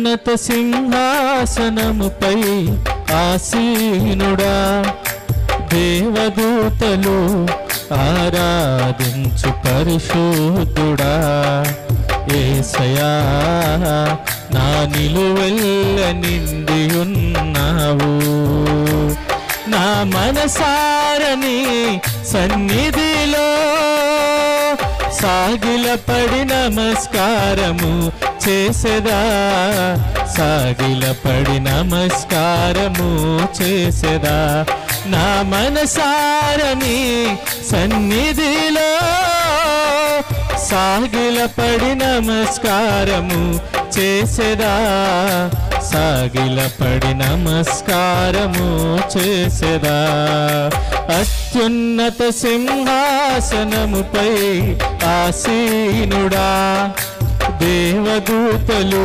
అత్యున్నత సింహాసనముపై ఆసీనుడా దేవదూతలు ఆరాధించు పరిశుద్ధుడా యేసయ్యా నా నిలువెల్ల నిండి ఉన్నావు నా మనసారని సన్నిధిలో సాగిలపడి నమస్కారము చేసెదా సాగిలపడి నమస్కారము చేసెదా నా మనసారని సన్నిధిలో సాగిలపడి నమస్కారము చేసెదా సాగిలపడి నమస్కారము చేసెదా అత్యున్నత సింహాసనముపై ఆసీనుడా దేవదూతలు